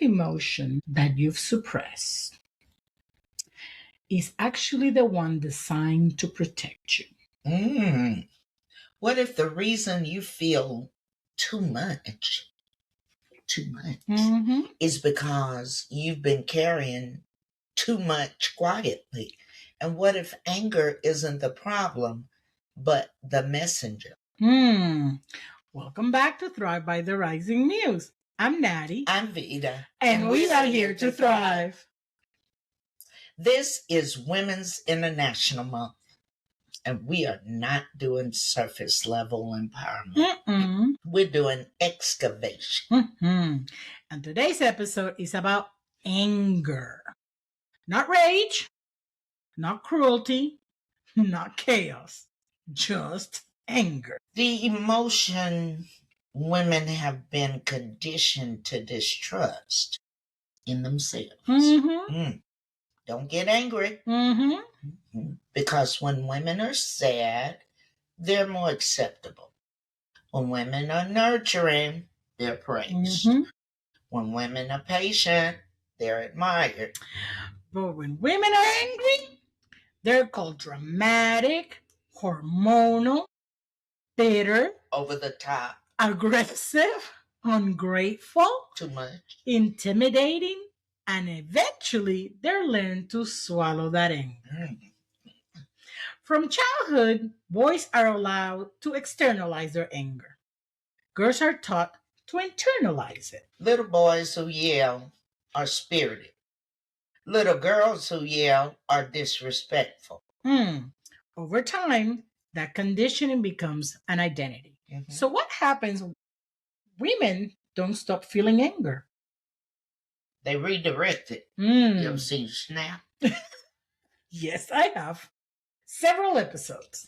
emotion that you've suppressed is actually the one designed to protect you. What if the reason you feel too much is because you've been carrying too much quietly? And what if anger isn't the problem, but the messenger? Welcome back to Thrive by the Rising Muse. I'm Natty. I'm Vida. And we are here to thrive. This is Women's International Month. And we are not doing surface level empowerment. We're doing excavation. And today's episode is about anger. Not rage, not cruelty, not chaos, just anger. The emotion women have been conditioned to distrust in themselves. Don't get angry. Because when women are sad, they're more acceptable. When women are nurturing, they're praised. When women are patient, they're admired. But when women are angry, they're called dramatic, hormonal, bitter, over the top, aggressive, ungrateful, too much, intimidating, and eventually they're learned to swallow that anger. From childhood, boys are allowed to externalize their anger. Girls are taught to internalize it. Little boys who yell are spirited. Little girls who yell are disrespectful. Over time, that conditioning becomes an identity. So what happens? Women don't stop feeling anger. They redirect it. You ever seen Snap? Yes, I have. Several episodes.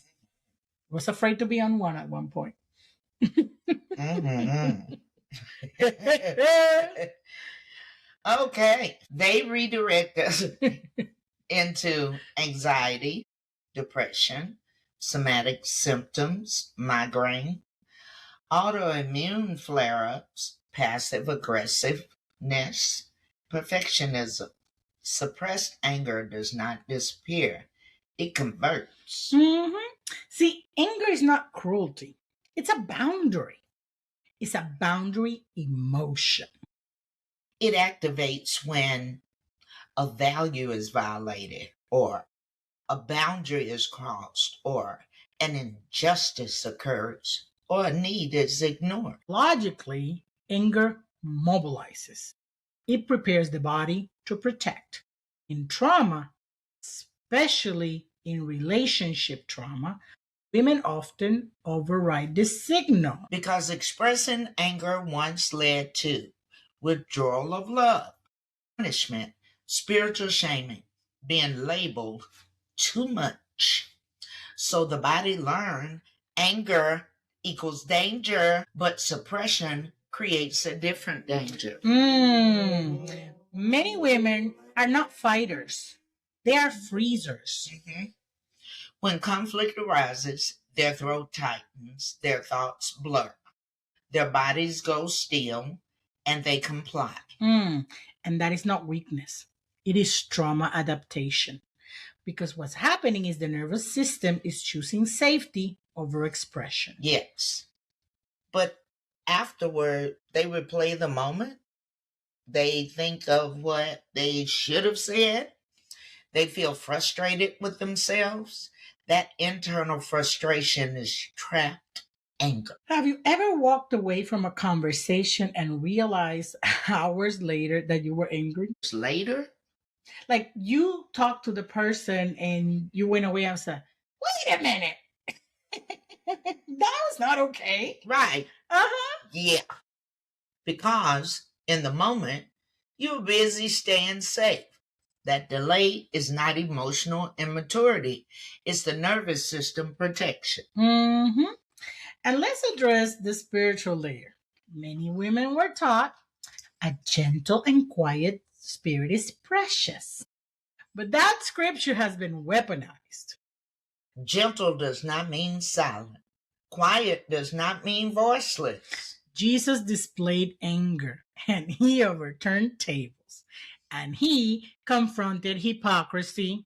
Was afraid to be on one at one point. Okay. They redirect us into anxiety, depression, somatic symptoms, migraine, autoimmune flare-ups, passive aggressiveness, perfectionism. Suppressed anger does not disappear. It converts. See, anger is not cruelty. It's a boundary. It's a boundary emotion. It activates when a value is violated, or a boundary is crossed, or an injustice occurs, or a need is ignored. Logically, anger mobilizes. It prepares the body to protect. In trauma, especially in relationship trauma, women often override this signal. Because expressing anger once led to withdrawal of love, punishment, spiritual shaming, being labeled too much. So the body learned anger equals danger, but suppression creates a different danger. Many women are not fighters. They are freezers. When conflict arises, their throat tightens, their thoughts blur, their bodies go still, and they comply. And that is not weakness. It is trauma adaptation. Because what's happening is the nervous system is choosing safety over expression. Yes. But afterward, they replay the moment. They think of what they should have said. They feel frustrated with themselves. That internal frustration is trapped anger. Have you ever walked away from a conversation and realized hours later that you were angry? Later? Like you talked to the person and you went away and said, wait a minute. That was not okay. Right. Yeah. Because in the moment, you're busy staying safe. That delay is not emotional immaturity. It's the nervous system protection. And let's address the spiritual layer. Many women were taught a gentle and quiet spirit is precious. But that scripture has been weaponized. Gentle does not mean silent. Quiet does not mean voiceless. Jesus displayed anger. and he overturned tables, and he confronted hypocrisy.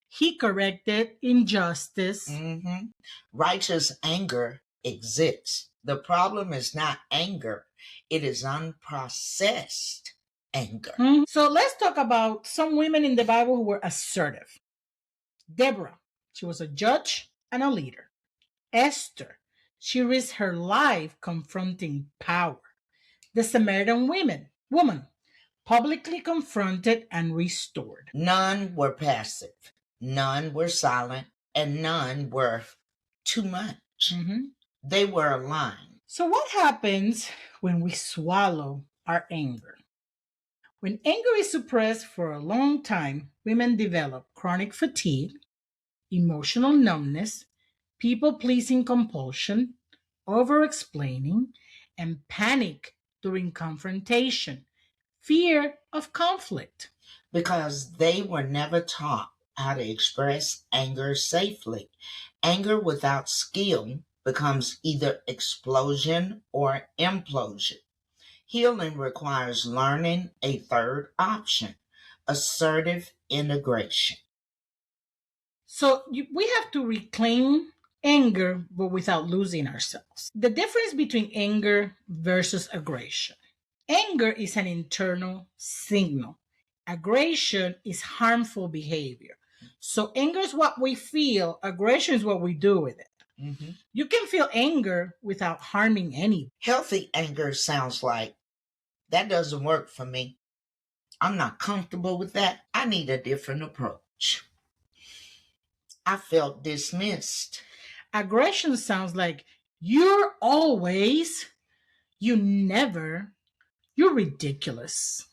He corrected injustice. Righteous anger exists. The problem is not anger, it is unprocessed anger. So let's talk about some women in the Bible who were assertive. Deborah, she was a judge and a leader. Esther, she risked her life confronting power. The Samaritan woman, publicly confronted and restored. None were passive, none were silent, and none were too much. They were aligned. So, what happens when we swallow our anger? When anger is suppressed for a long time, women develop chronic fatigue, emotional numbness, people pleasing compulsion, over explaining, and panic during confrontation, fear of conflict. Because they were never taught how to express anger safely. Anger without skill becomes either explosion or implosion. Healing requires learning a third option, assertive integration. So we have to reclaim anger, but without losing ourselves. The difference between anger versus aggression. Anger is an internal signal. Aggression is harmful behavior. So anger is what we feel, aggression is what we do with it. You can feel anger without harming anyone. Healthy anger sounds like, that doesn't work for me. I'm not comfortable with that. I need a different approach. I felt dismissed. Aggression sounds like, you're always, you never, you're ridiculous.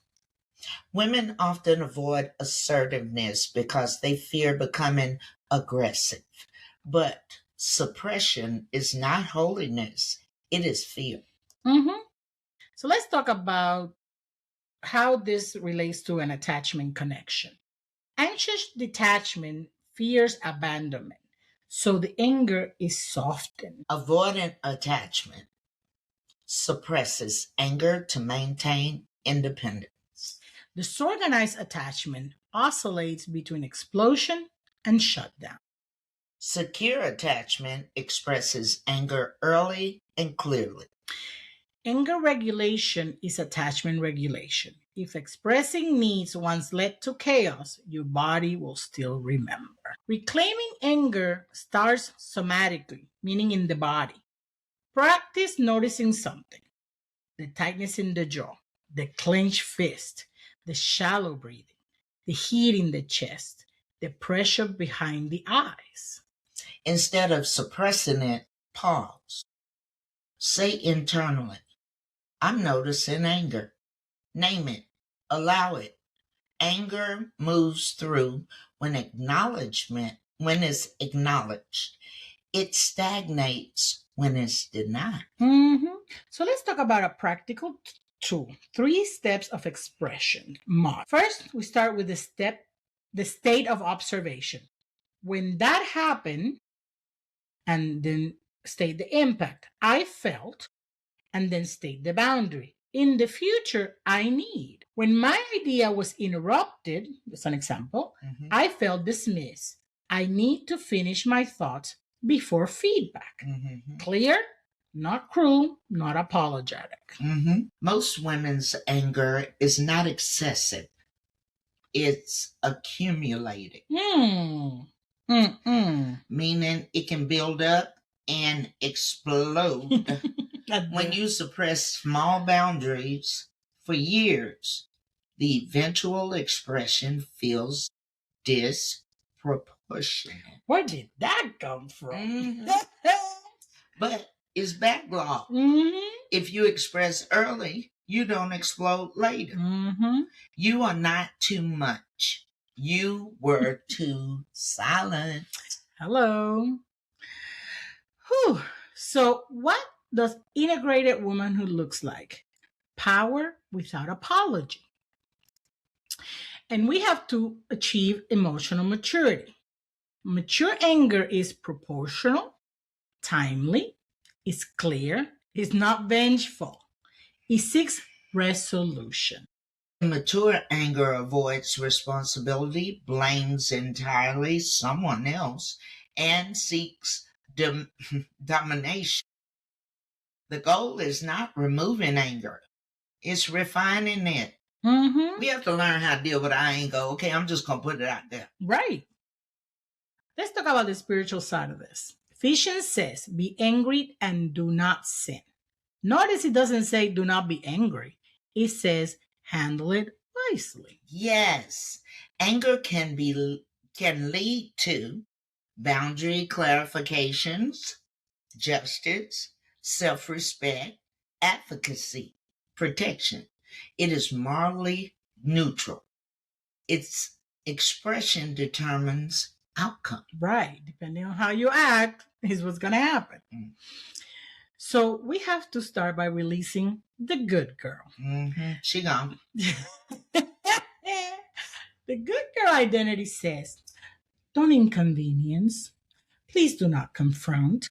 Women often avoid assertiveness because they fear becoming aggressive. But suppression is not holiness, it is fear. So let's talk about how this relates to an attachment connection. Anxious detachment fears abandonment, so the anger is softened. Avoidant attachment suppresses anger to maintain independence. Disorganized attachment oscillates between explosion and shutdown. Secure attachment expresses anger early and clearly. Anger regulation is attachment regulation. If expressing needs once led to chaos, your body will still remember. Reclaiming anger starts somatically, meaning in the body. Practice noticing something: the tightness in the jaw, the clenched fist, the shallow breathing, the heat in the chest, the pressure behind the eyes. Instead of suppressing it, pause. Say internally, I'm noticing anger. Name it. Allow it. Anger moves through when it's acknowledged. It stagnates when it's denied. So let's talk about a practical tool. 3 steps of expression. First, we start with the state of observation. When that happened, and then state the impact. I felt, and then state the boundary. In the future, I need. When my idea was interrupted, that's an example, I felt dismissed. I need to finish my thoughts before feedback. Clear? Not cruel, not apologetic. Most women's anger is not excessive, it's accumulated. Meaning it can build up and explode. When you suppress small boundaries for years, the eventual expression feels disproportionate. Where did that come from? But it's backlog. If you express early, you don't explode later. You are not too much. You were too silent. Hello. Whew. So, what does integrated womanhood looks like? Power without apology. And we have to achieve emotional maturity. Mature anger is proportional, timely, is clear, is not vengeful. It seeks resolution. Mature anger avoids responsibility, blames entirely someone else, and seeks domination. The goal is not removing anger, it's refining it. Mm-hmm. We have to learn how to deal with our anger. Okay, I'm just going to put it out there. Right. Let's talk about the spiritual side of this. Ephesians says, be angry and do not sin. Notice it doesn't say do not be angry. It says handle it wisely. Yes, anger can lead to boundary clarifications, justice, self-respect, advocacy, protection. It is morally neutral. Its expression determines outcome. Right. Depending on how you act is what's going to happen. So we have to start by releasing the good girl. She gone. The good girl identity says, don't inconvenience. Please do not confront.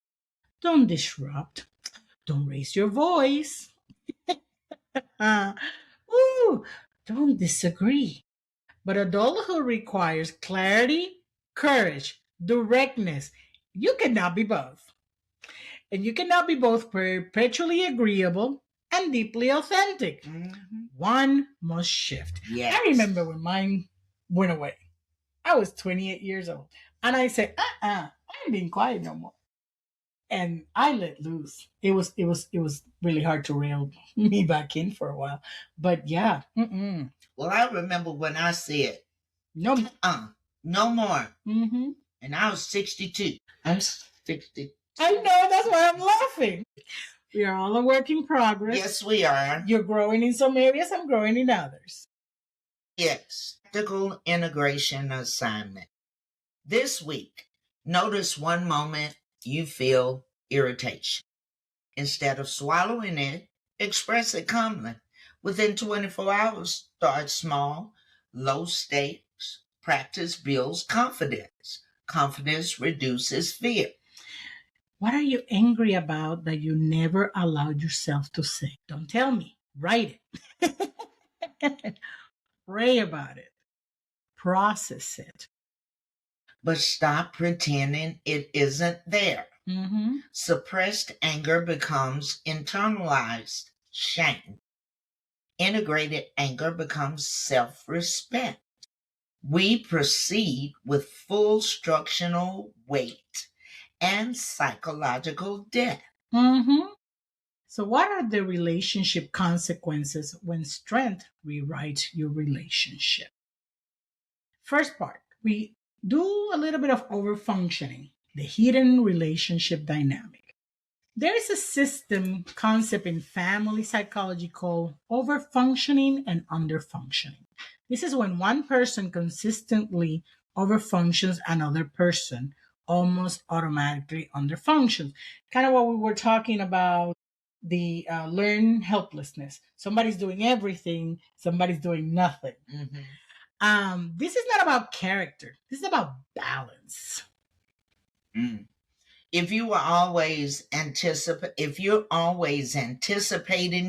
Don't disrupt. Don't raise your voice. Don't disagree. But adulthood requires clarity, courage, directness. You cannot be both. And you cannot be both perpetually agreeable and deeply authentic. One must shift. Yes. I remember when mine went away. I was 28 years old. And I said, I ain't being quiet no more. And I let loose. It was really hard to reel me back in for a while. But yeah. Well, I remember when I said, no more. Mm-hmm. And I was 62. I'm 60. I know, that's why I'm laughing. We are all a work in progress. Yes, we are. You're growing in some areas, I'm growing in others. Yes. Practical integration assignment. This week, notice one moment you feel irritation. Instead of swallowing it, express it calmly. Within 24 hours, start small, low stakes. Practice builds confidence. Confidence reduces fear. What are you angry about that you never allowed yourself to say? Don't tell me. Write it. Pray about it. Process it. But stop pretending it isn't there. Suppressed anger becomes internalized shame. Integrated anger becomes self-respect. We proceed with full structural weight and psychological depth. So, what are the relationship consequences when strength rewrites your relationship? First part, we do a little bit of overfunctioning, the hidden relationship dynamic. There is a system concept in family psychology called overfunctioning and underfunctioning. This is when one person consistently overfunctions another person almost automatically underfunctions. Kind of what we were talking about, the learned helplessness. Somebody's doing everything, somebody's doing nothing. This is not about character. This is about balance. If you're always anticipating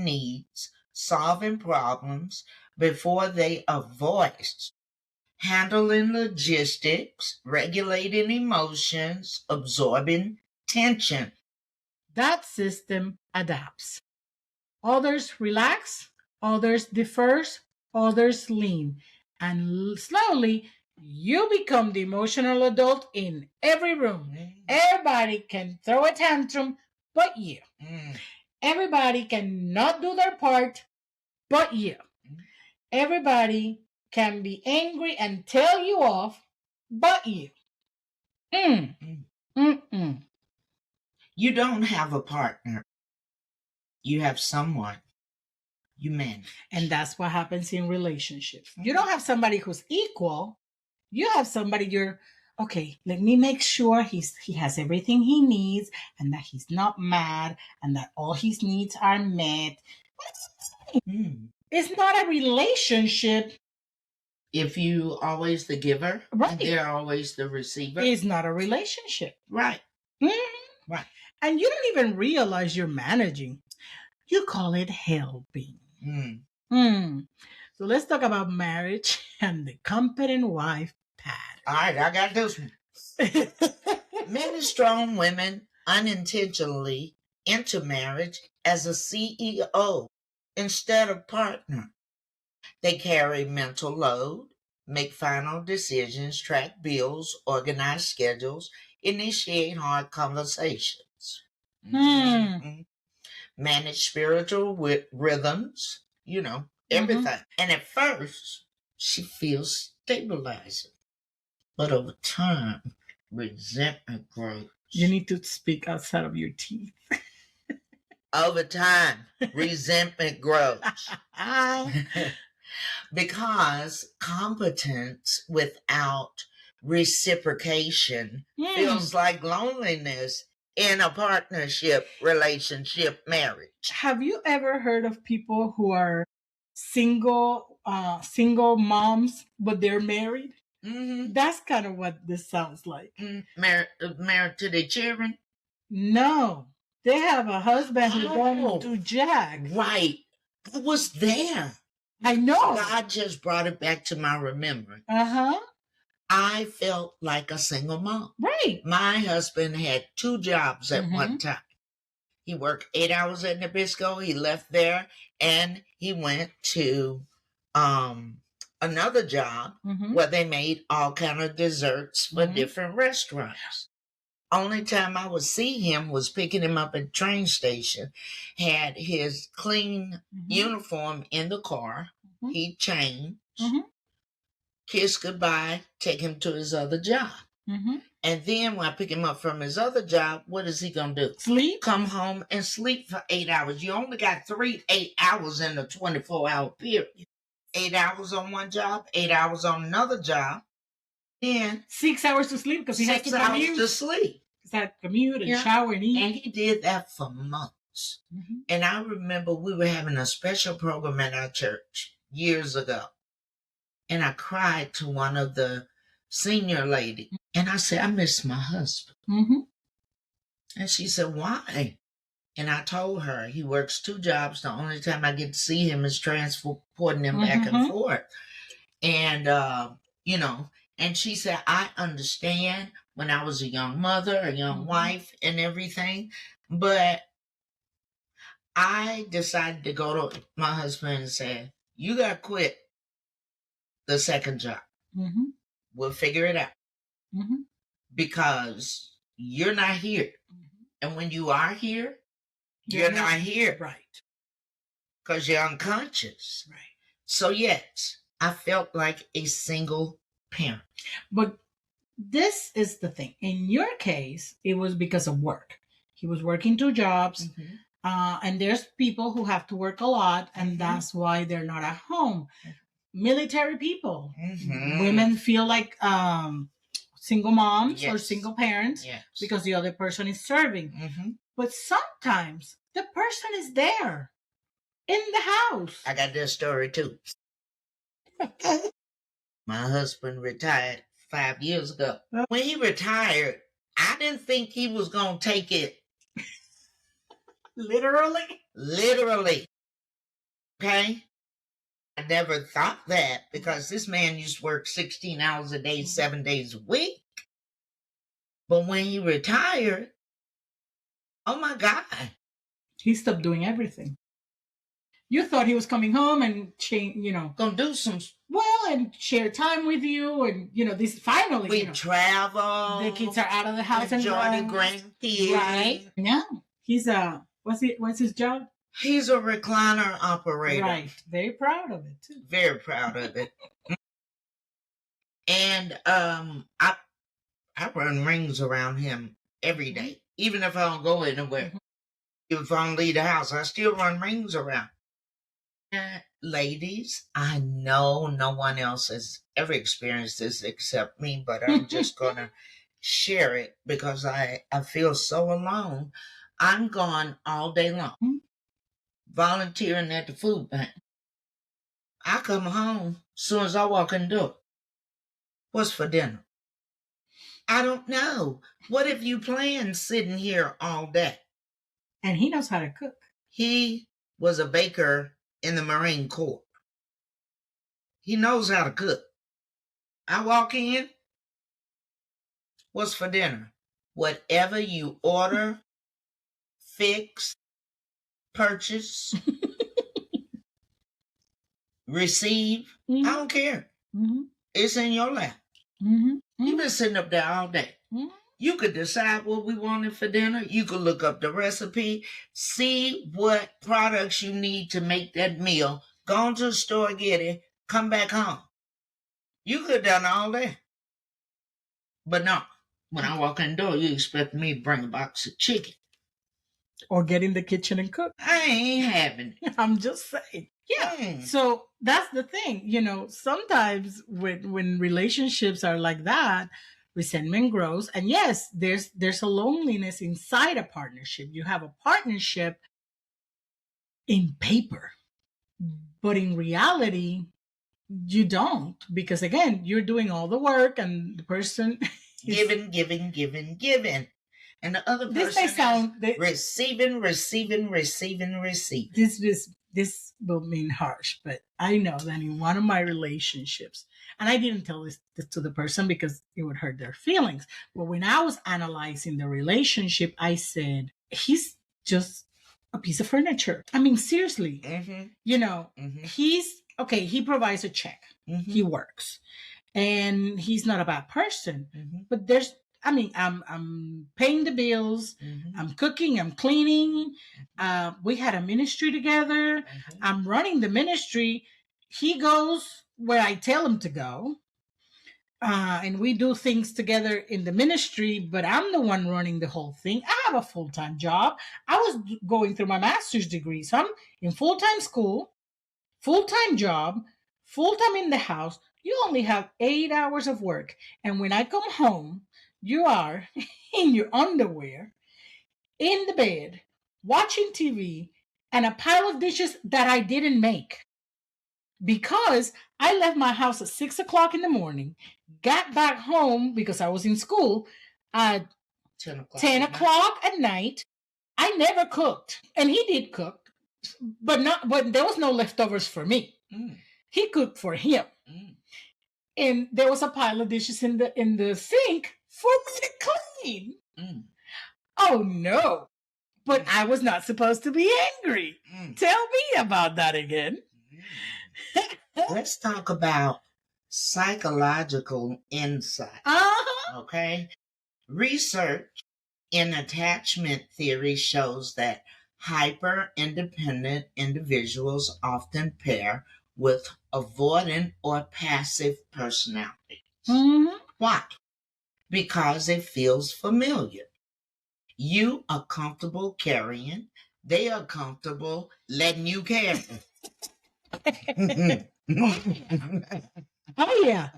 needs, solving problems before they are voiced, handling logistics, regulating emotions, absorbing tension, that system adapts. Others relax, others defers, others lean, and slowly you become the emotional adult in every room. Everybody can throw a tantrum but you. Everybody can not do their part but you. Everybody can be angry and tell you off but you. You don't have a partner. You have someone you manage. And that's what happens in relationships. You don't have somebody who's equal. You have somebody you're, okay, let me make sure he has everything he needs and that he's not mad and that all his needs are met. It's not a relationship. If you always the giver, right, and they're always the receiver. It's not a relationship. Right. Right. And you don't even realize you're managing. You call it helping. So let's talk about marriage and the competent wife pattern. All right, I got this one. Many strong women unintentionally enter marriage as a CEO instead of partner. They carry mental load, make final decisions, track bills, organize schedules, initiate hard conversations, manage spiritual rhythms, everything. And at first, she feels stabilizing. But over time, resentment grows. You need to speak outside of your teeth. Over time, resentment grows. Because competence without reciprocation feels like loneliness in a partnership, relationship, marriage. Have you ever heard of people who are single moms, but they're married? That's kind of what this sounds like. Married to their children? No. They have a husband who don't do jack. Right. I was there. I know. God just brought it back to my remembrance. I felt like a single mom. Right. My husband had 2 jobs at one time. He worked 8 hours at Nabisco. He left there and he went to another job where they made all kind of desserts for different restaurants. Only time I would see him was picking him up at the train station, had his clean uniform in the car. He changed, kiss goodbye, take him to his other job. And then when I pick him up from his other job, what is he going to do? Sleep? Come home and sleep for 8 hours. You only got 8 hours in a 24-hour period. 8 hours on one job, 8 hours on another job. Then 6 hours to sleep because he has to commute. 6 hours to sleep. He had to commute and shower and eat. And he did that for months. And I remember we were having a special program at our church years ago. And I cried to one of the senior ladies. And I said, I miss my husband. And she said, why? And I told her he works 2 jobs. The only time I get to see him is transporting him back and forth. And, and she said, I understand when I was a young mother, a young wife and everything. But I decided to go to my husband and say, you got to quit the second job. We'll figure it out. Because you're not here. And when you are here, you're not here. Right. Because you're unconscious. Right. So yes, I felt like a single parent. But this is the thing. In your case, it was because of work. He was working 2 jobs. And there's people who have to work a lot, and that's why they're not at home. Military people. Women feel like single moms or single parents because the other person is serving. But sometimes the person is there in the house. I got this story too. My husband retired 5 years ago. When he retired, I didn't think he was going to take it. Literally. Okay? I never thought that because this man used to work 16 hours a day, 7 days a week. But when he retired, oh my God. He stopped doing everything. You thought he was coming home and gonna do some and share time with you, and this finally we travel. The kids are out of the house and enjoy the grandkids. Right. Yeah. He's what's his job? He's a recliner operator. Right. Very proud of it too. Very proud of it. And I run rings around him every day. Even if I don't go anywhere. If I don't leave the house, I still run rings around. Ladies, I know no one else has ever experienced this except me, but I'm just going to share it because I feel so alone. I'm gone all day long, volunteering at the food bank. I come home as soon as I walk in the door. What's for dinner? I don't know. What have you planned sitting here all day? And he knows how to cook. He was a baker in the Marine Corps. He knows how to cook. I walk in, what's for dinner? Whatever you order, fix, purchase, receive, I don't care. It's in your lap. You've been sitting up there all day. You could decide what we wanted for dinner. You could look up the recipe, see what products you need to make that meal, go to the store, get it, come back home. You could have done all that. But no, when I walk in the door, you expect me to bring a box of chicken. Or get in the kitchen and cook. I ain't having it. I'm just saying. Yeah. So that's the thing. You know, sometimes when relationships are like that, resentment grows. And yes, there's a loneliness inside a partnership. You have a partnership in paper, but in reality, you don't, because again, you're doing all the work and the person giving. And the other person is receiving. This will mean harsh, but I know that in one of my relationships, and I didn't tell this to the person because it would hurt their feelings, but when I was analyzing the relationship, I said, he's just a piece of furniture. I mean, seriously, you know, he's okay. He provides a check. He works, and he's not a bad person, but I'm paying the bills. I'm cooking. I'm cleaning. We had a ministry together. I'm running the ministry. He goes where I tell him to go. And we do things together in the ministry, but I'm the one running the whole thing. I have a full-time job. I was going through my master's degree. So I'm in full-time school, full-time job, full-time in the house. You only have 8 hours of work. And when I come home, you are in your underwear, in the bed, watching TV, and a pile of dishes that I didn't make. Because I left my house at 6 o'clock in the morning, got back home because I was in school at 10 o'clock at night. I never cooked. And he did cook, but there was no leftovers for me. He cooked for him. And there was a pile of dishes in the sink for me to clean. Oh no. But I was not supposed to be angry. Tell me about that again. Let's talk about psychological insight. Okay. Research in attachment theory shows that hyper-independent individuals often pair with avoidant or passive personalities. Why? Because it feels familiar. You are comfortable carrying. They are comfortable letting you carry. Oh yeah.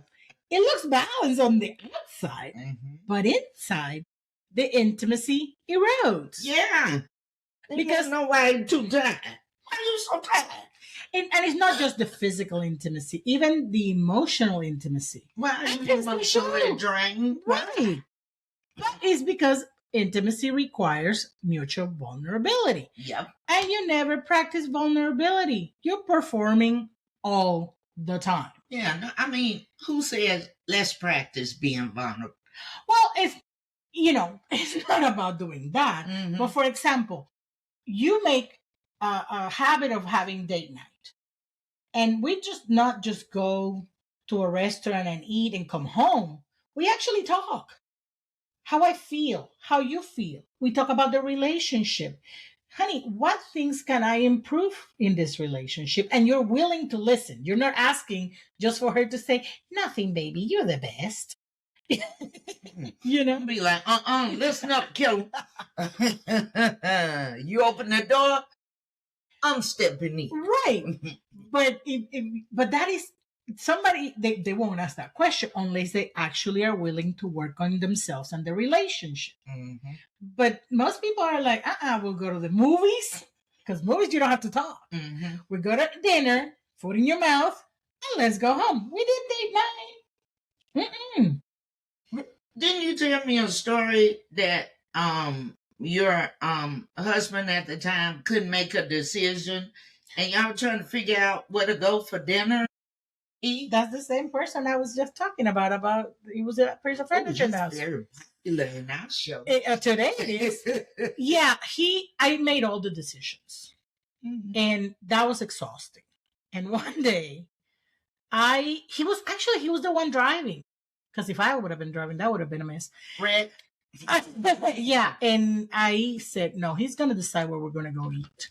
It looks balanced on the outside, but inside, the intimacy erodes. Yeah. Because nobody too tired. Why are you so tired? And it's not just the physical intimacy, even the emotional intimacy. Why are you emotionally drained? Right. That is because intimacy requires mutual vulnerability. Yep. And you never practice vulnerability. You're performing all the time. Yeah, no, I mean, who says let's practice being vulnerable? Well, it's not about doing that. But for example, you make a habit of having date night. And we not just go to a restaurant and eat and come home. We actually talk. How I feel, how you feel. We talk about the relationship. Honey, what things can I improve in this relationship? And you're willing to listen. You're not asking just for her to say, nothing, baby, you're the best. You know? Be like, listen up, kid. You open the door, I'm stepping in. Right. But that is somebody, they won't ask that question unless they actually are willing to work on themselves and the relationship. But most people are like, we'll go to the movies, because movies you don't have to talk. We go to dinner, food in your mouth, and let's go home. We did date night. Didn't you tell me a story that your husband at the time couldn't make a decision And y'all trying to figure out where to go for dinner? Eat? That's the same person I was just talking about. He was a piece of furniture in the house. Very popular in our show. Today it is. Yeah, I made all the decisions, and that was exhausting. And one day, he was the one driving, because if I would have been driving, that would have been a mess. Red. Yeah, and I said, no, he's gonna decide where we're gonna go eat.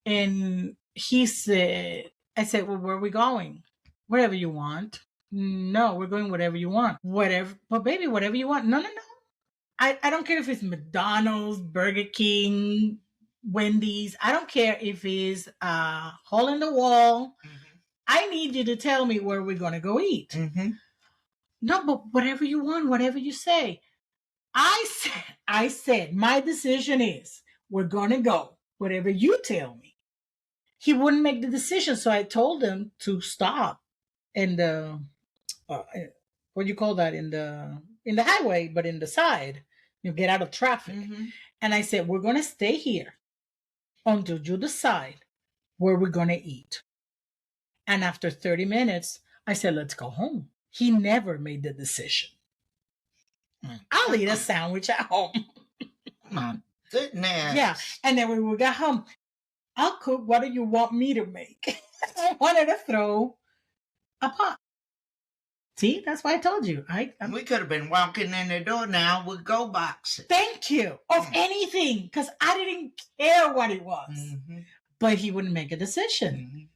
And I said, well, where are we going? Wherever you want. No, we're going whatever you want. Whatever, but baby, whatever you want. No, no, no. I don't care if it's McDonald's, Burger King, Wendy's. I don't care if it's hole in the wall. I need you to tell me where we're gonna go eat. No, but whatever you want, whatever you say. I said, my decision is we're gonna go whatever you tell me. He wouldn't make the decision, so I told him to stop in the what do you call that, in the highway, but in the side, you get out of traffic. And I said, we're gonna stay here until you decide where we're gonna eat. And after 30 minutes, I said, let's go home. He never made the decision. I'll eat a sandwich at home. My goodness. Yeah. And then when we got home, I'll cook. What do you want me to make? I wanted to throw a pot. See, that's why I told you. We could have been walking in the door now with go boxes. Thank you. Of anything, because I didn't care what it was. But he wouldn't make a decision.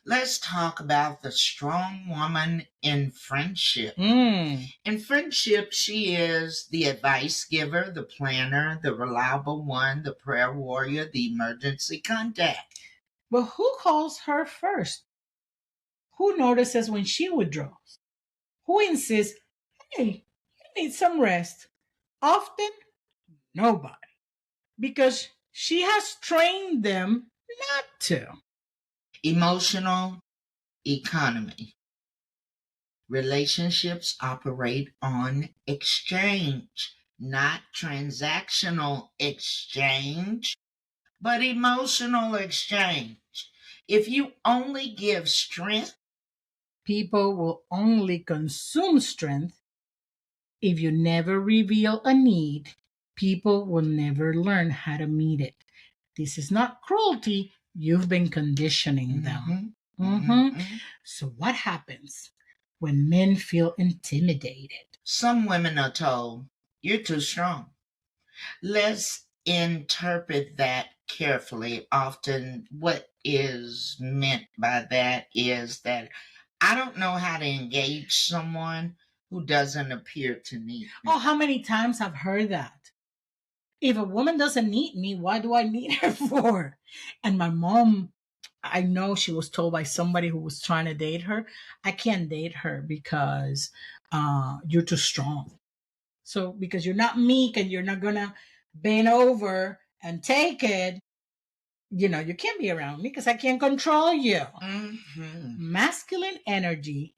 Let's talk about the strong woman in friendship. In friendship, she is the advice giver, the planner, the reliable one, the prayer warrior, the emergency contact. But who calls her first? Who notices when she withdraws? Who insists, hey, you need some rest? Often, nobody. Because she has trained them not to. Emotional economy. Relationships operate on exchange, not transactional exchange, but emotional exchange. If you only give strength, people will only consume strength. If you never reveal a need, people will never learn how to meet it. This is not cruelty. You've been conditioning them. So what happens when men feel intimidated? Some women are told, you're too strong. Let's interpret that carefully. Often what is meant by that is that I don't know how to engage someone who doesn't appear to need me. Oh, how many times I've heard that? If a woman doesn't need me, why do I need her for? And my mom, I know she was told by somebody who was trying to date her, I can't date her because you're too strong. So because you're not meek and you're not going to bend over and take it, you can't be around me because I can't control you. Masculine energy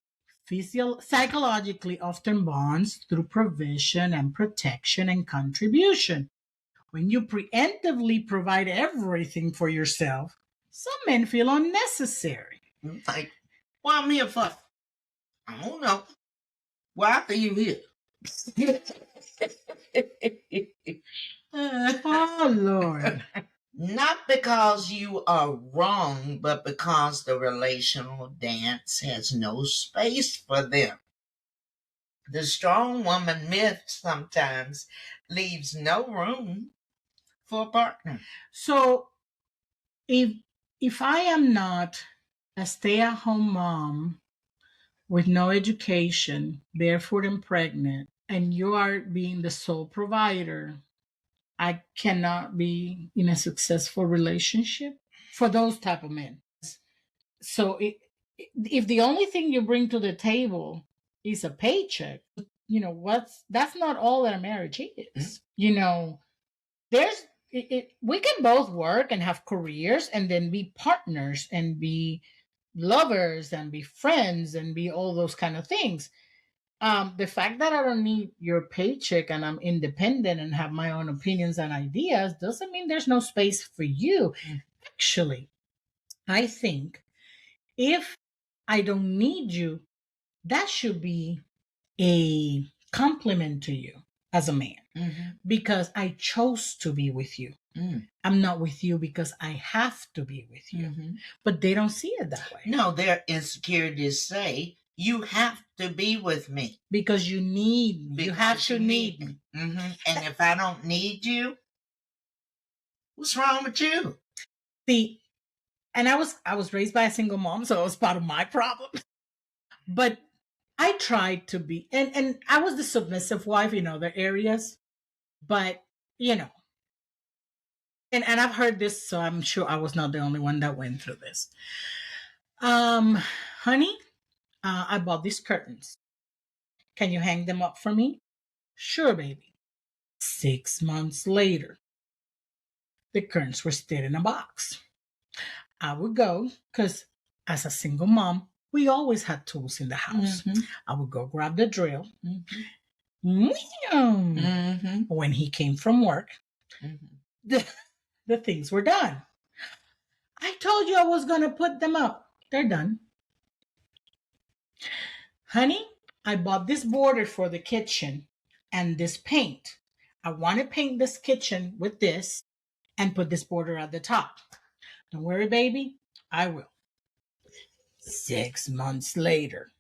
psychologically often bonds through provision and protection and contribution. When you preemptively provide everything for yourself, some men feel unnecessary. Like, what I'm here for? I don't know. Why are you here? Oh, Lord. Not because you are wrong, but because the relational dance has no space for them. The strong woman myth sometimes leaves no room for a partner. So if I am not a stay-at-home mom with no education, barefoot and pregnant, and you are being the sole provider, I cannot be in a successful relationship for those type of men. So if the only thing you bring to the table is a paycheck, that's not all that a marriage is. We can both work and have careers and then be partners and be lovers and be friends and be all those kind of things. The fact that I don't need your paycheck and I'm independent and have my own opinions and ideas doesn't mean there's no space for you. Actually, I think if I don't need you, that should be a compliment to you as a man because I chose to be with you. I'm not with you because I have to be with you. But they don't see it that way. No, their insecurities say, you have to be with me. Because you need me. Because you have to need me. And if I don't need you, what's wrong with you? See, and I was raised by a single mom, so it was part of my problem. But I tried to be, and I was the submissive wife in other areas, but you know, and I've heard this, so I'm sure I was not the only one that went through this. Honey, I bought these curtains. Can you hang them up for me? Sure, baby. 6 months later, the curtains were still in a box. I would go, because as a single mom, we always had tools in the house. I would go grab the drill. When he came from work, the things were done. I told you I was going to put them up. They're done. Honey, I bought this border for the kitchen and this paint. I want to paint this kitchen with this and put this border at the top. Don't worry, baby. I will. 6 months later.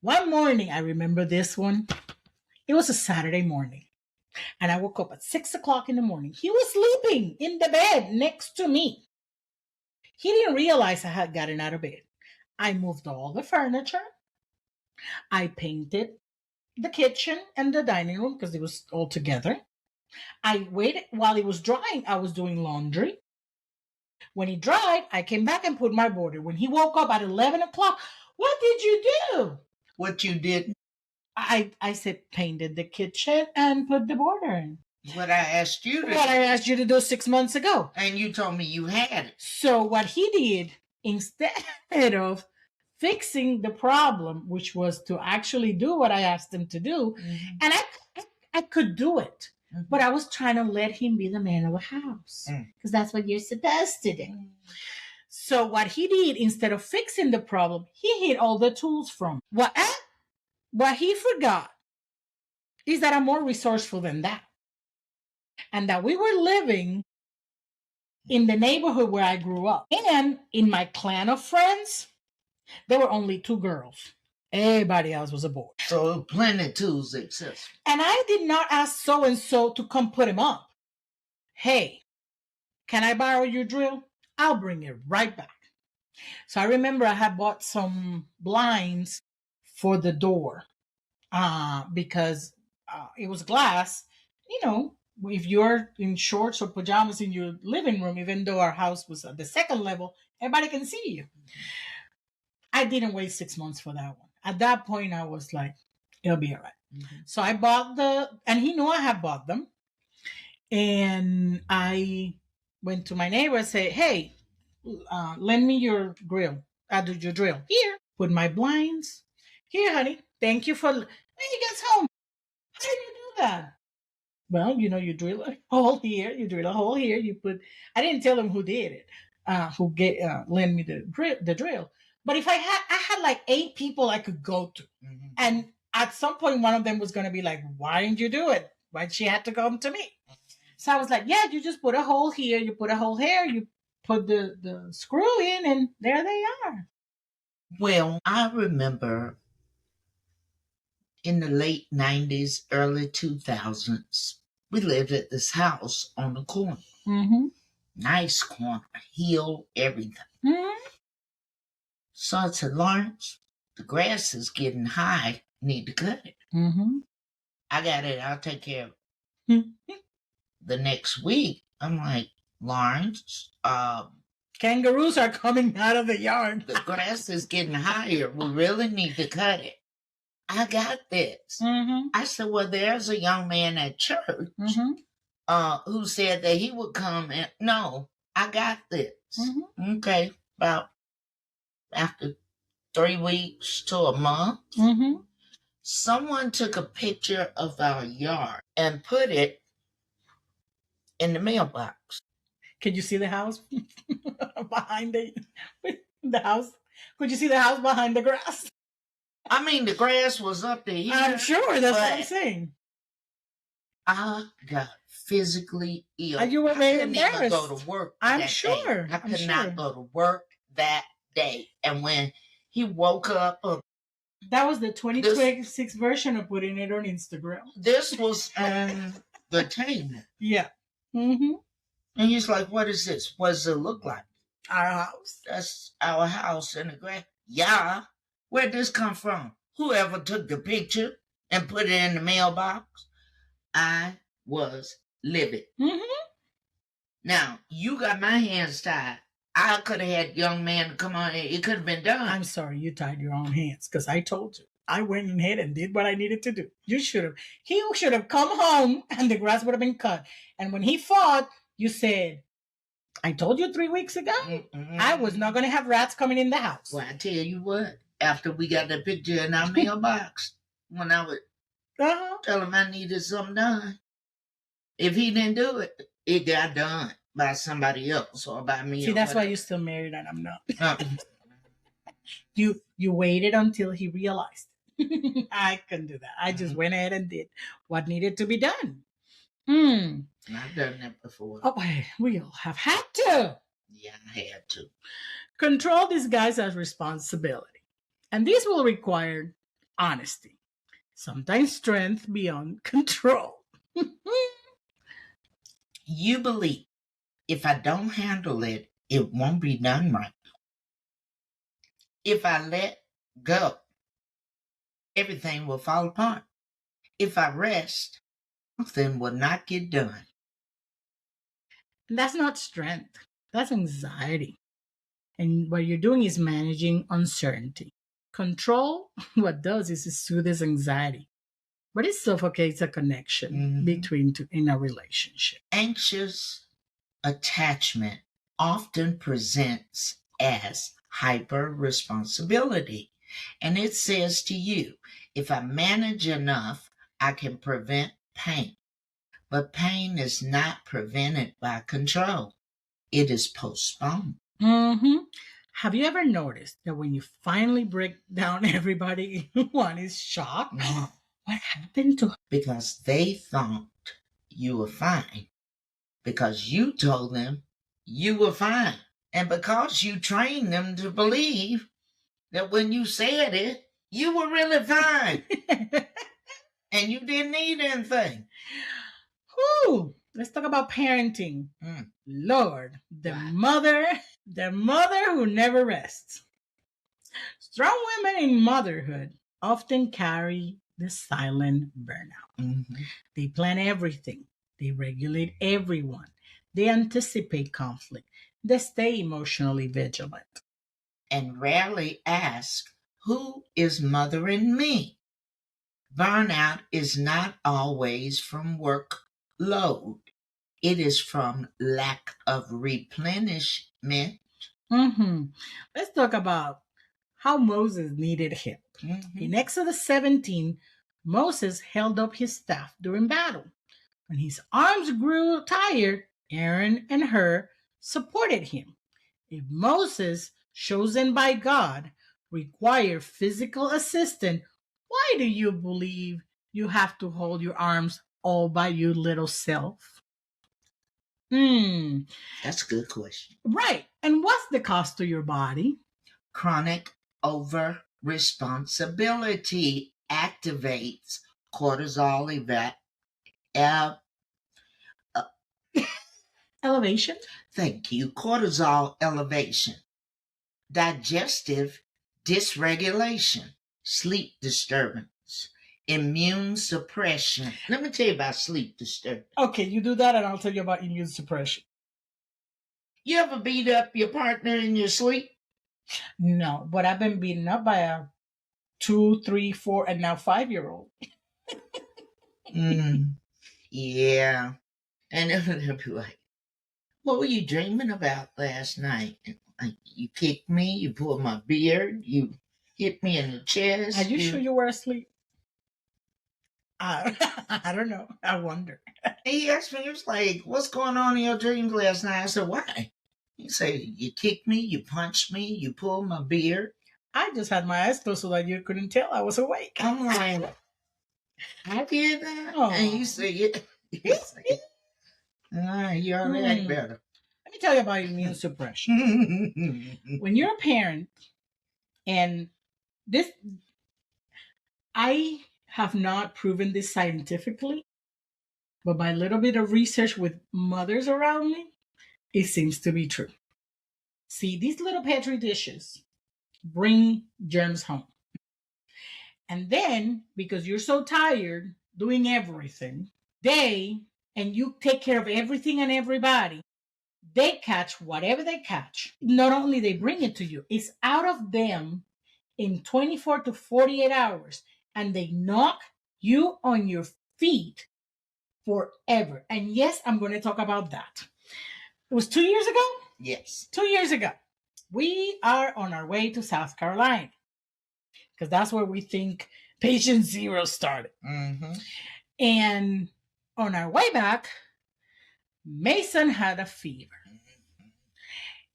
One morning, I remember this one. It was a Saturday morning. And I woke up at 6 o'clock in the morning. He was sleeping in the bed next to me. He didn't realize I had gotten out of bed. I moved all the furniture. I painted the kitchen and the dining room because it was all together. I waited while it was drying. I was doing laundry. When it dried, I came back and put my border. When he woke up at 11 o'clock, what did you do? What you did? I said painted the kitchen and put the border in. What I asked you to What I asked you to do 6 months ago. And you told me you had it. So what he did, instead of fixing the problem, which was to actually do what I asked him to do, and I could do it. But I was trying to let him be the man of the house because that's what you're supposed to do. So what he did, instead of fixing the problem, he hid all the tools from me. What he forgot is that I'm more resourceful than that. And that we were living in the neighborhood where I grew up. And in my clan of friends, there were only 2 girls. Everybody else was a boy. So plenty of tools exist. And I did not ask so-and-so to come put him up. Hey, can I borrow your drill? I'll bring it right back. So I remember I had bought some blinds for the door because it was glass. You know, if you're in shorts or pajamas in your living room, even though our house was at the second level, everybody can see you. I didn't wait 6 months for that one. At that point, I was like, it'll be all right. So I bought and he knew I had bought them. And I went to my neighbor and said, hey, lend me your drill. I'll do your drill. Here, put my blinds. Here, honey. Thank you for, when he gets home. How did you do that? Well, you drill a hole here, you drill a hole here, you put, I didn't tell him who did it, lend me the drill. But if I had like 8 people I could go to. And at some point, one of them was going to be like, why didn't you do it? Why she had to come to me? So I was like, yeah, you just put a hole here, you put a hole here, you put the screw in, and there they are. Well, I remember in the late 90s, early 2000s, we lived at this house on the corner. Nice corner, hill, everything. So I said, Lawrence, the grass is getting high. Need to cut it. I got it. I'll take care of it. The next week, I'm like, Lawrence, kangaroos are coming out of the yard. The grass is getting higher. We really need to cut it. I got this. I said, well, there's a young man at church who said that he would come and, no, I got this. Okay, about after 3 weeks to a month, someone took a picture of our yard and put it in the mailbox. Can you see the house behind the house? Could you see the house behind the grass? I mean, the grass was up there. I'm sure. That's what I'm but saying. I got physically ill. And you were I very couldn't even go embarrassed. to work I'm that sure. day. I I'm could sure. not go to work that day. And when he woke up, That was the 2026 version of putting it on Instagram. this was on the table. Yeah. Mm-hmm. And he's like, what is this? What does it look like? Our house. That's our house in the grass. Yeah. Where'd this come from? Whoever took the picture and put it in the mailbox? I was livid. Mm-hmm. Now, you got my hands tied. I could have had young man come on. It could have been done. I'm sorry you tied your own hands because I told you. I went ahead and did what I needed to do. You should have. He should have come home and the grass would have been cut. And when he fought, you said, I told you 3 weeks ago, I was not going to have rats coming in the house. Well, I tell you what, after we got the picture in our mailbox, when I would tell him I needed something done, if he didn't do it, it got done by somebody else or by me. See, that's why you're still married and I'm not. You waited until he realized. I couldn't do that. I just went ahead and did what needed to be done. I've done that before. Oh, we all have had to. Yeah, I had to. Control disguised as responsibility. And this will require honesty. Sometimes strength beyond control. You believe if I don't handle it, it won't be done right. If I let go, everything will fall apart. If I rest, something will not get done. That's not strength. That's anxiety. And what you're doing is managing uncertainty. Control, what does is it soothes anxiety. But it suffocates a connection between two in a relationship. Anxious attachment often presents as hyper responsibility. And it says to you, if I manage enough, I can prevent pain. But pain is not prevented by control. It is postponed. Have you ever noticed that when you finally break down everybody, one is shocked? What happened to her? Because they thought you were fine. Because you told them you were fine. And because you trained them to believe that when you said it, you were really fine. And you didn't need anything. Whew. Let's talk about parenting. Lord, the mother who never rests. Strong women in motherhood often carry the silent burnout. They plan everything. They regulate everyone. They anticipate conflict. They stay emotionally vigilant. And rarely ask, who is mothering me? Burnout is not always from workload. It is from lack of replenishment. Let's talk about how Moses needed help. In Exodus 17, Moses held up his staff during battle. When his arms grew tired, Aaron and Hur supported him. If Moses, chosen by God, required physical assistance, why do you believe you have to hold your arms all by your little self? That's a good question. Right. And what's the cost to your body? Chronic over responsibility activates cortisol elevation. Thank you. Cortisol elevation, digestive dysregulation, sleep disturbance, immune suppression. Let me tell you about sleep disturbance. Okay, you do that and I'll tell you about immune suppression. You ever beat up your partner in your sleep? No, but I've been beaten up by a 2, 3, 4, and now 5-year-old. Yeah. And they'll be like, what were you dreaming about last night? Like, you kicked me, you pulled my beard, you hit me in the chest. Are you sure you were asleep? I don't know. I wonder. He asked me, he was like, "What's going on in your dreams last night?" I said, "Why?" He said, "You kicked me, you punched me, you pulled my beard." I just had my eyes closed so that you couldn't tell I was awake. I'm like, "I did that?" Oh. And he said, "Yeah." He said, "You ought to act better." Let me tell you about immune suppression. When you're a parent, and this, I have not proven this scientifically, but by a little bit of research with mothers around me, it seems to be true. See, these little petri dishes bring germs home. And then, because you're so tired doing everything, and you take care of everything and everybody, they catch whatever they catch. Not only they bring it to you, it's out of them in 24 to 48 hours, and they knock you on your feet forever. And yes, I'm going to talk about that. It was 2 years ago? Yes. 2 years ago. We are on our way to South Carolina because that's where we think patient zero started. Mm-hmm. And on our way back, Mason had a fever.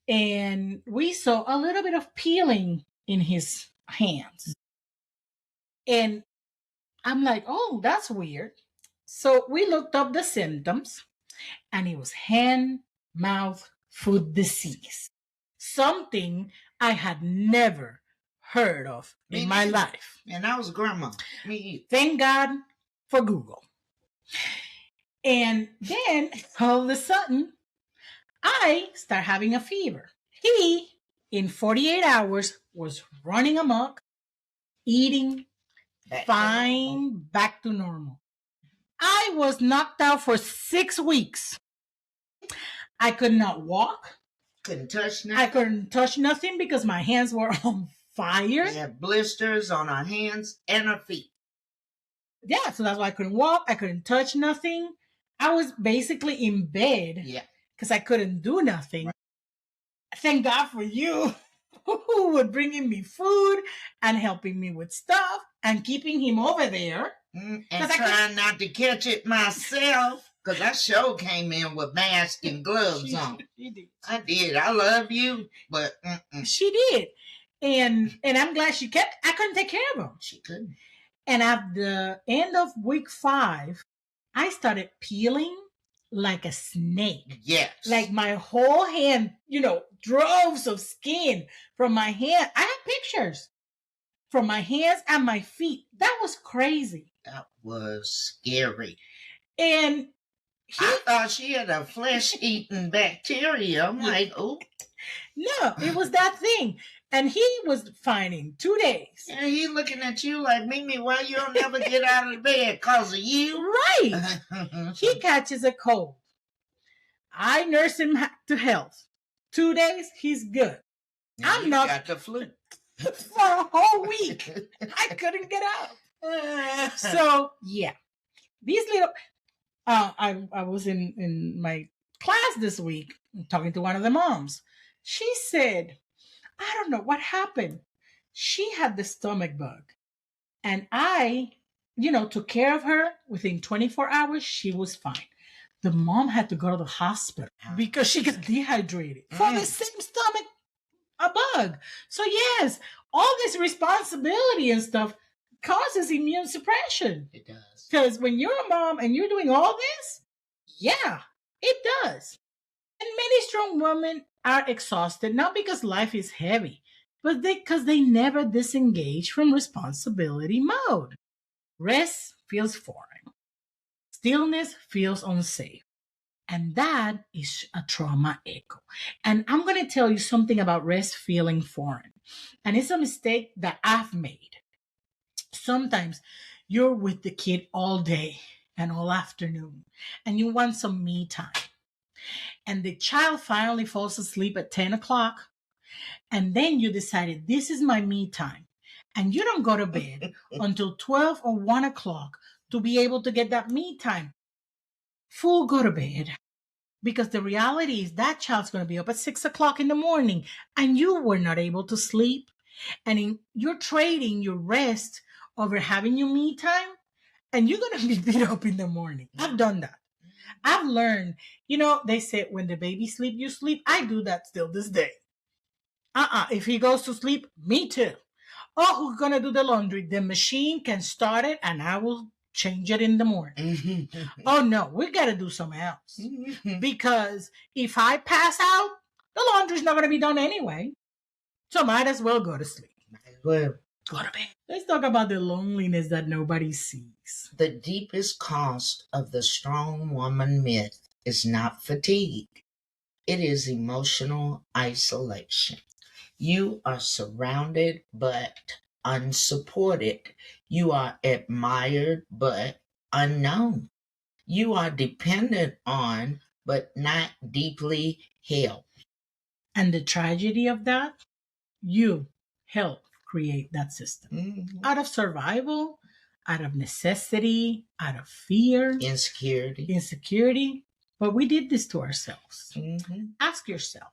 And we saw a little bit of peeling in his hands. And I'm like, oh, that's weird. So we looked up the symptoms, and it was hand, mouth, foot disease. Something I had never heard of in my life. And I was grandma. Me. Thank God for Google. And then all of a sudden, I start having a fever. He, in 48 hours, was running amok, eating, back to normal. I was knocked out for 6 weeks. I could not walk. Couldn't touch nothing. I couldn't touch nothing because my hands were on fire. We had blisters on our hands and our feet. Yeah, so that's why I couldn't walk. I couldn't touch nothing. I was basically in bed. Yeah. Because I couldn't do nothing. Right. Thank God for you who would bringing me food and helping me with stuff and keeping him over there. And trying not to catch it myself. Because I sure came in with mask and gloves on. She did. I did. I love you, but she did. And I'm glad she kept. I couldn't take care of him. She couldn't. And at the end of week 5, I started peeling like a snake. Yes. Like my whole hand, droves of skin from my hand. I have pictures from my hands and my feet. That was crazy. That was scary. And I thought she had a flesh-eating bacteria. I'm like, oh. No, it was that thing. And he was fine in 2 days. And he looking at you like, Mimi, why you don't never get out of bed? Because of you? Right. He catches a cold. I nurse him to health. 2 days, he's good. I'm not got the flu. For a whole week. I couldn't get out. So, yeah. These little... I was in my class this week talking to one of the moms. She said, I don't know what happened. She had the stomach bug. And I, took care of her. Within 24 hours, she was fine. The mom had to go to the hospital because she got dehydrated for the same stomach bug. So yes, all this responsibility and stuff causes immune suppression. It does. Because when you're a mom and you're doing all this, yeah, it does. And many strong women are exhausted, not because life is heavy, but because they never disengage from responsibility mode. Rest feels foreign. Stillness feels unsafe. And that is a trauma echo. And I'm going to tell you something about rest feeling foreign. And it's a mistake that I've made. Sometimes you're with the kid all day and all afternoon, and you want some me time. And the child finally falls asleep at 10 o'clock, and then you decided, this is my me time. And you don't go to bed until 12 or 1 o'clock to be able to get that me time. Fool, go to bed. Because the reality is that child's going to be up at 6 o'clock in the morning, and you were not able to sleep. And you're trading your rest over having your me time. And you're going to be beat up in the morning. I've done that. I've learned, they say when the baby sleep, you sleep. I do that still this day. If he goes to sleep, me too. Oh, who's going to do the laundry? The machine can start it and I will change it in the morning. Oh, no, we got to do something else. Because if I pass out, the laundry's not going to be done anyway. So might as well go to sleep. Well, Go to bed. Let's talk about the loneliness that nobody sees. the deepest cost of the strong woman myth is not fatigue. It is emotional isolation. You are surrounded but unsupported. You are admired but unknown. You are dependent on but not deeply held. And the tragedy of that, you help create that system. Out of survival, out of necessity, out of fear, insecurity. But we did this to ourselves. Ask yourself,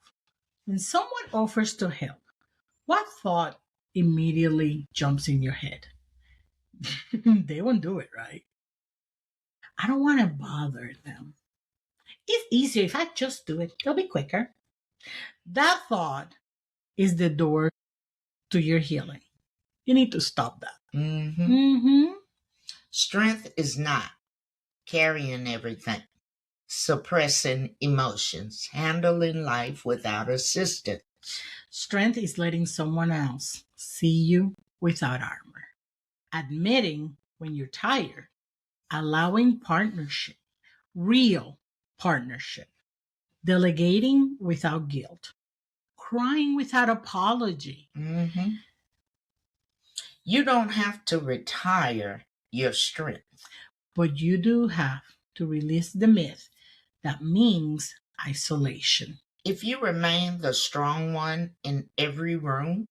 when someone offers to help, what thought immediately jumps in your head? They won't do it, right? I don't want to bother them. It's easier if I just do it. It'll be quicker. That thought is the door to your healing. You need to stop that. Strength is not carrying everything, suppressing emotions, handling life without assistance. Strength is letting someone else see you without armor. Admitting when you're tired. Allowing partnership. Real partnership. Delegating without guilt. Crying without apology. You don't have to retire your strength. But you do have to release the myth that means isolation. If you remain the strong one in every room,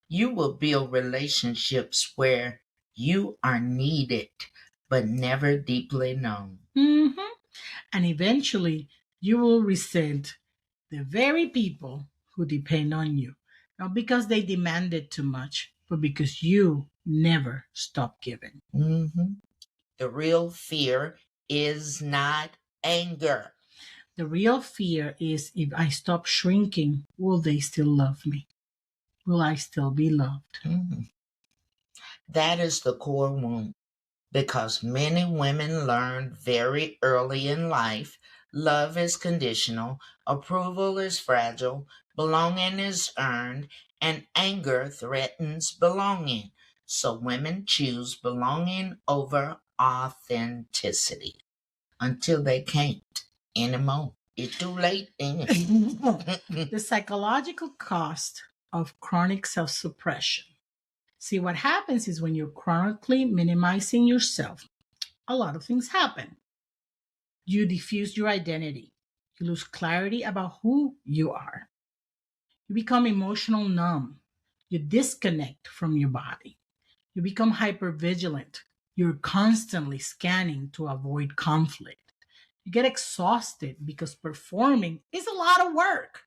you will build relationships where you are needed but never deeply known. And eventually, you will resent the very people who depend on you. Not because they demanded too much, but because you never stop giving. The real fear is not anger. The real fear is, if I stop shrinking, will they still love me? Will I still be loved? That is the core wound, because many women learn very early in life love is conditional, approval is fragile, belonging is earned, and anger threatens belonging. So women choose belonging over authenticity until they can't anymore. It's too late. The psychological cost of chronic self-suppression. See, what happens is when you're chronically minimizing yourself, a lot of things happen. You diffuse your identity. You lose clarity about who you are. You become emotional numb. You disconnect from your body. You become hypervigilant. You're constantly scanning to avoid conflict. You get exhausted because performing is a lot of work.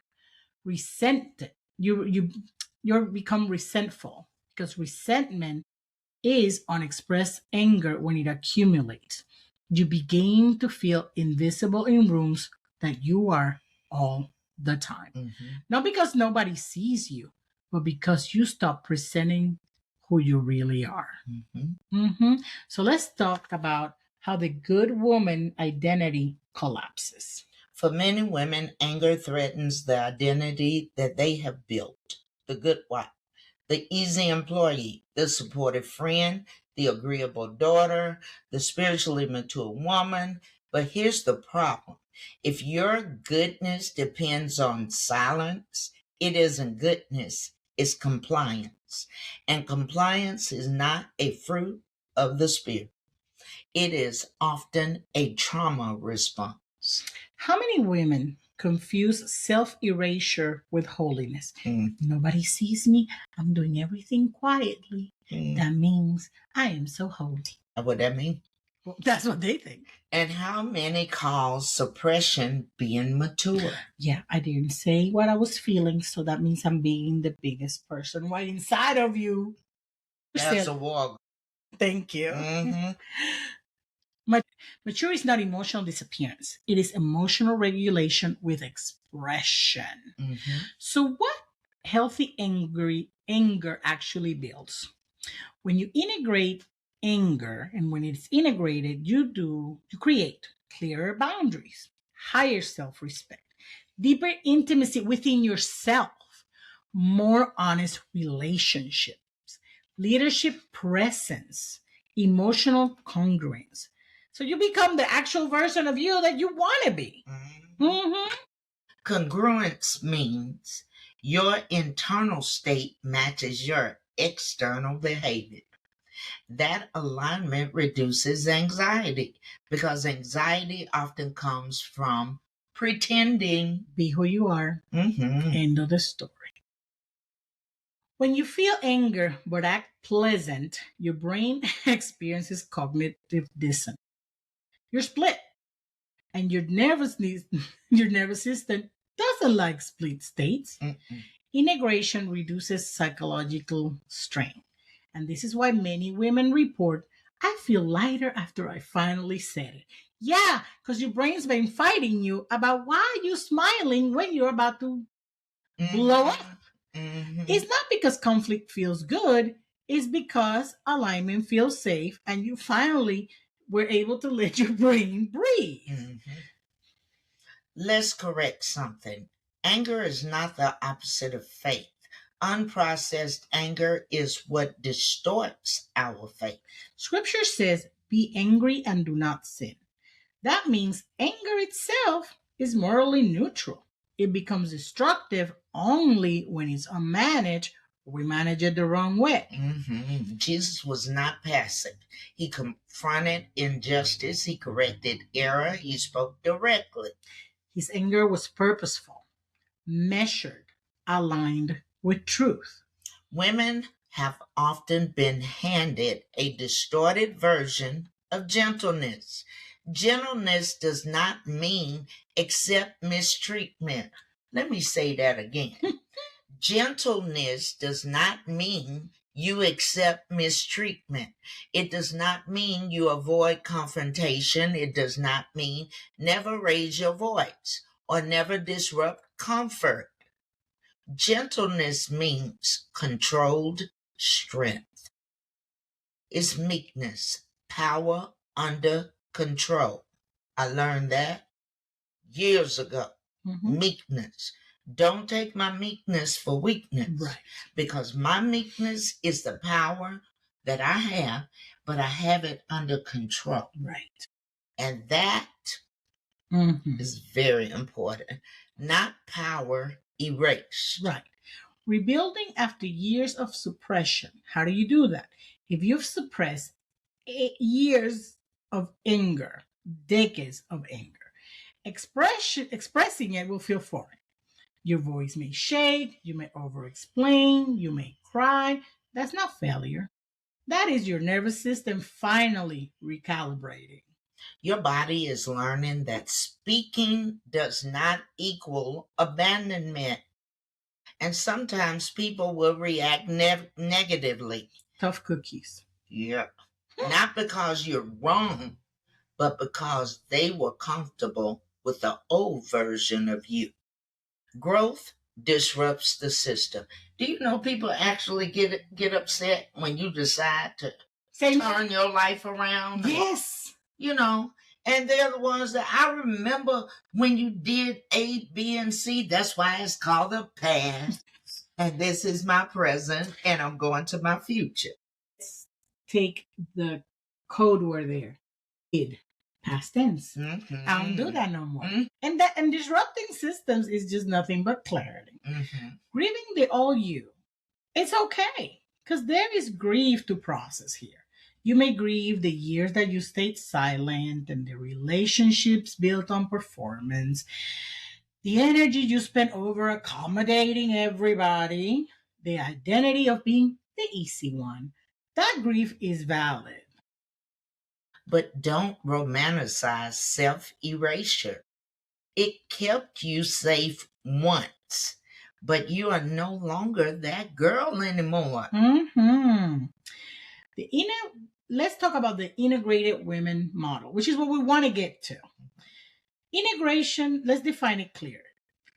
Resented. You become resentful because resentment is unexpressed anger when it accumulates. You begin to feel invisible in rooms that you are all the time. Not because nobody sees you, but because you stop presenting who you really are. So let's talk about how the good woman identity collapses. For many women, anger threatens the identity that they have built. The good wife, the easy employee, the supportive friend, the agreeable daughter, the spiritually mature woman. But here's the problem. If your goodness depends on silence, it isn't goodness, it's compliance. And compliance is not a fruit of the spirit. It is often a trauma response. How many women confuse self-erasure with holiness? Nobody sees me. I'm doing everything quietly. That means I am so holy. What that mean? Well, that's what they think. And how many call suppression being mature? Yeah, I didn't say what I was feeling, so that means I'm being the biggest person right inside of you. That's a war. Thank you. Mature is not emotional disappearance. It is emotional regulation with expression. Mm-hmm. So what healthy anger actually builds? When you integrate anger and when it's integrated, you create clearer boundaries, higher self-respect, deeper intimacy within yourself, more honest relationships, leadership presence, emotional congruence. So you become the actual version of you that you want to be. Mm-hmm. Mm-hmm. Congruence means your internal state matches your external behavior. That alignment reduces anxiety because anxiety often comes from pretending. Be who you are. Mm-hmm. End of the story. When you feel anger but act pleasant, your brain experiences cognitive dissonance. You're split, and your nervous system doesn't like split states. Mm-mm. Integration reduces psychological strain. And this is why many women report, I feel lighter after I finally said it. Yeah, because your brain's been fighting you about why you smiling when you're about to blow up. Mm-hmm. It's not because conflict feels good, it's because alignment feels safe and you finally were able to let your brain breathe. Mm-hmm. Let's correct something. Anger is not the opposite of faith. Unprocessed anger is what distorts our faith. Scripture says, be angry and do not sin. That means anger itself is morally neutral. It becomes destructive only when it's unmanaged or we manage it the wrong way. Mm-hmm. Jesus was not passive. He confronted injustice, he corrected error, he spoke directly. His anger was purposeful, measured, aligned with truth. Women have often been handed a distorted version of gentleness. Gentleness does not mean accept mistreatment. Let me say that again. Gentleness does not mean you accept mistreatment. It does not mean you avoid confrontation. It does not mean never raise your voice or never disrupt comfort. Gentleness means controlled strength. It's meekness, power under control. I learned that years ago. Mhm. Meekness. Don't take my meekness for weakness. Right. Because my meekness is the power that I have, but I have it under control. Right. And that Mhm. is very important. Not power erased. Right. Rebuilding after years of suppression. How do you do that? If you've suppressed years of anger, decades of anger, expressing it will feel foreign. Your voice may shake, you may over explain, you may cry. That's not failure. That is your nervous system finally recalibrating. Your body is learning that speaking does not equal abandonment. And sometimes people will react negatively. Tough cookies. Yeah. Not because you're wrong, but because they were comfortable with the old version of you. Growth disrupts the system. Do you know people actually get upset when you decide to turn your life around? Yes. You know, and they're the ones that I remember when you did A, B, and C. That's why it's called the past. And this is my present, and I'm going to my future. Let's take the code word there. Did. Past tense. Mm-hmm. I don't do that no more. Mm-hmm. And disrupting systems is just nothing but clarity. Mm-hmm. Grieving the old you. It's okay. Because there is grief to process here. You may grieve the years that you stayed silent and the relationships built on performance, the energy you spent over accommodating everybody, the identity of being the easy one. That grief is valid. But don't romanticize self erasure. It kept you safe once, but you are no longer that girl anymore. Mm-hmm. The inner let's talk about the integrated women model, which is what we want to get to. Integration, let's define it clear.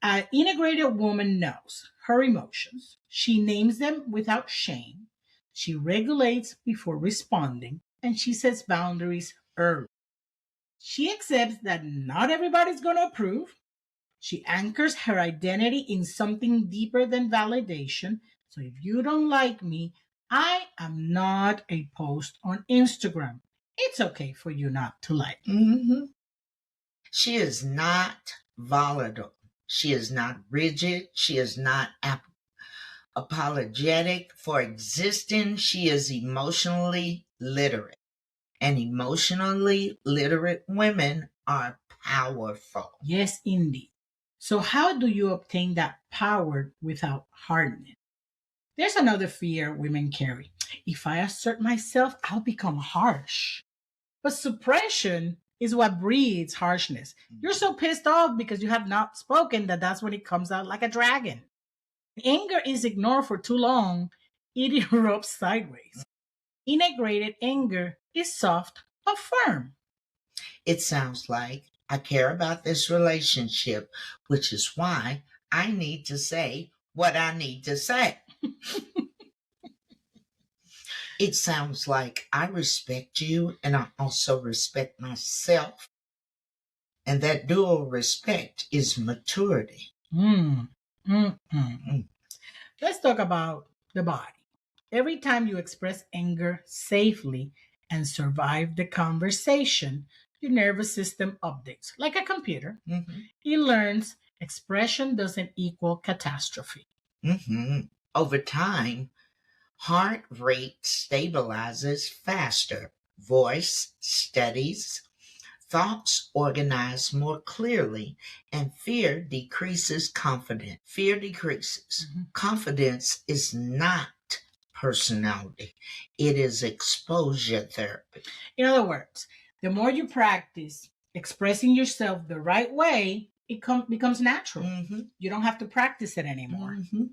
An integrated woman knows her emotions. She names them without shame. She regulates before responding, and she sets boundaries early. She accepts that not everybody's going to approve. She anchors her identity in something deeper than validation. So if you don't like me, I am not a post on Instagram. It's okay for you not to like me. Mm-hmm. She is not volatile. She is not rigid. She is not apologetic for existing. She is emotionally literate. And emotionally literate women are powerful. Yes, indeed. So, how do you obtain that power without hardness? There's another fear women carry. If I assert myself, I'll become harsh. But suppression is what breeds harshness. You're so pissed off because you have not spoken that that's when it comes out like a dragon. Anger is ignored for too long, it erupts sideways. Integrated anger is soft but firm. It sounds like I care about this relationship, which is why I need to say what I need to say. It sounds like I respect you and I also respect myself. And that dual respect is maturity. Mm, mm, mm. Mm. Let's talk about the body. Every time you express anger safely and survive the conversation, your nervous system updates like a computer. Mm-hmm. It learns expression doesn't equal catastrophe. Mm-hmm. Over time, heart rate stabilizes faster, voice steadies, thoughts organize more clearly, and fear decreases confidence. Fear decreases. Mm-hmm. Confidence is not personality, it is exposure therapy. In other words, the more you practice expressing yourself the right way, it becomes natural. Mm-hmm. You don't have to practice it anymore. Mm-hmm.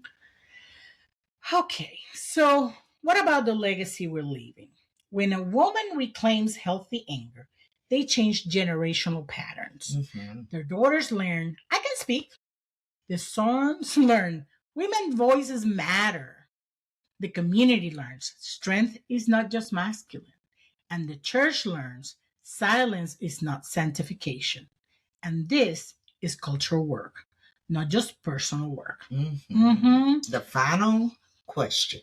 Okay, so what about the legacy we're leaving? When a woman reclaims healthy anger, they change generational patterns. Mm-hmm. Their daughters learn, I can speak. The sons learn, women's voices matter. The community learns, strength is not just masculine. And the church learns, silence is not sanctification. And this is cultural work, not just personal work. Mm-hmm. Mm-hmm. The final question.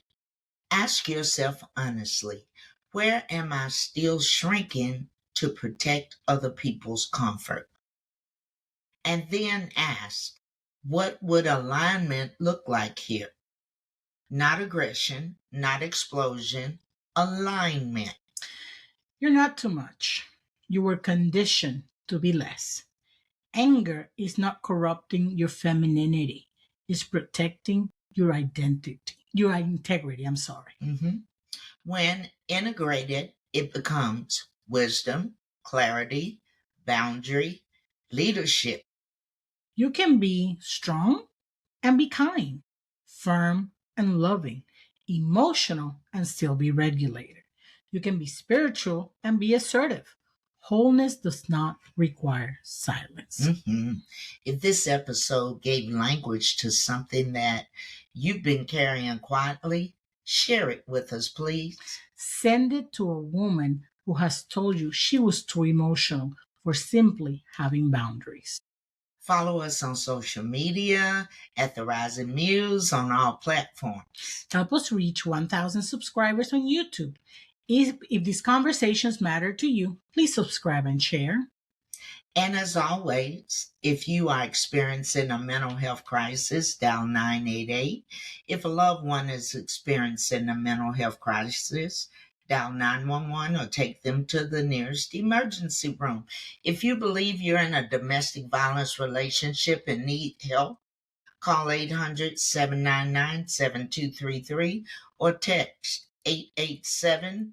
Ask yourself honestly, where am I still shrinking to protect other people's comfort? And then ask, what would alignment look like here? Not aggression, not explosion, alignment. You're not too much. You were conditioned to be less. Anger is not corrupting your femininity, it's protecting your identity, your integrity. I'm sorry. Mm-hmm. When integrated, it becomes wisdom, clarity, boundary, leadership. You can be strong and be kind, firm and loving, emotional and still be regulated. You can be spiritual and be assertive. Wholeness does not require silence. Mm-hmm. If this episode gave language to something that you've been carrying quietly, share it with us, please. Send it to a woman who has told you she was too emotional for simply having boundaries. Follow us on social media at The Rising Muse on all platforms. Help us reach 1,000 subscribers on YouTube. If these conversations matter to you, please subscribe and share. And as always, if you are experiencing a mental health crisis, dial 988. If a loved one is experiencing a mental health crisis, dial 911 or take them to the nearest emergency room. If you believe you're in a domestic violence relationship and need help, call 800-799-7233 or text 887-888.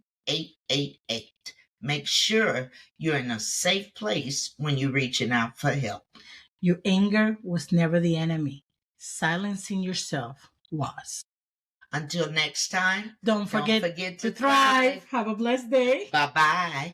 Make sure you're in a safe place when you're reaching out for help. Your anger was never the enemy. Silencing yourself was. Until next time, Don't forget forget to to thrive. thrive. Have a blessed day. Bye bye.